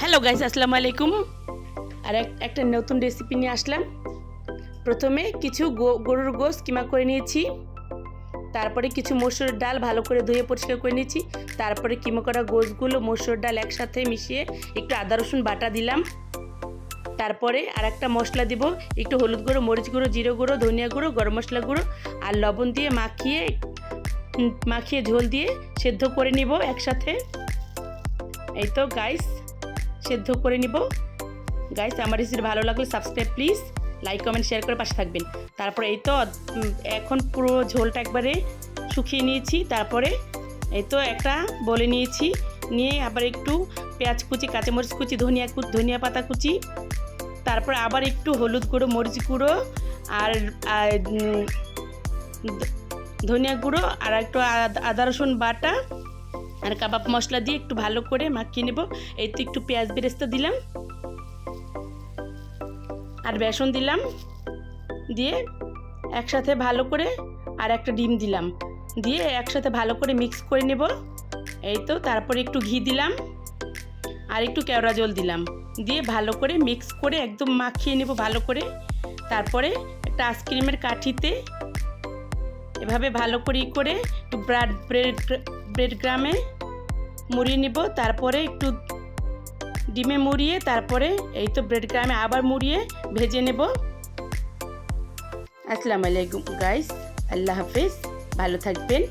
Hello guys, আসসালামু আলাইকুম। আর একটা নতুন রেসিপি নিয়ে আসলাম। প্রথমে কিছু গরুর গোশ কিমা করে নিয়েছি, তারপরে কিছু মসুর ডাল ভালো করে ধুয়ে পরিষ্কার করে নিয়েছি, তারপরে কিমা করা গোশগুলো মসুর ডাল একসাথে মিশিয়ে একটু আদা রসুন বাটা দিলাম। তারপরে আর একটা মশলা দিব, একটু হলুদ গুঁড়ো, মরিচ গুঁড়ো, জিরে গুঁড়ো, ধনিয়া গুঁড়ো, গরম মশলা গুঁড়ো আর লবণ দিয়ে মাখিয়ে ঝোল দিয়ে সেদ্ধ করে নিব একসাথে। এই তো গাইস, সেদ্ধ করে নিব। গাইস, আমার রেসিপি ভালো লাগলে subscribe please, like comment share করে পাশে থাকবেন। তারপরে এই তো এখন পুরো ঝোলটা একবারে শুকিয়ে নিয়েছি। তারপরে এই তো একটা বলে নিয়েছি, নিয়ে আবার একটু পেঁয়াজ কুচি, কাঁচামরিচ কুচি, ধনিয়া পাতা কুচি, তারপরে আবার একটু হলুদ গুঁড়ো, মরিচ গুঁড়ো আর ধনিয়া গুঁড়ো আর একটু আদা রসুন বাটা আর কাবাব মশলা দিয়ে একটু ভালো করে মাখিয়ে নেব। এই তো একটু পেঁয়াজ বেরেস্তা দিলাম আর বেসন দিলাম, দিয়ে একসাথে ভালো করে আর একটা ডিম দিলাম, দিয়ে একসাথে ভালো করে মিক্স করে নেব। এই তো তারপরে একটু ঘি দিলাম আর একটু কেওড়া জল দিলাম, দিয়ে ভালো করে মিক্স করে একদম মাখিয়ে নেব ভালো করে। তারপরে একটা আইসক্রিমের কাঠিতে এভাবে ভালো করে একটু ব্রেড গ্রামে মুড়িয়ে নেব, তারপরে একটু ডিমে মুড়িয়ে, তারপরে এই তো ব্রেড গ্রামে আবার মুড়িয়ে ভেজে নেব। আসসালামু আলাইকুম গাইস, আল্লাহ হাফেজ, ভালো থাকবেন।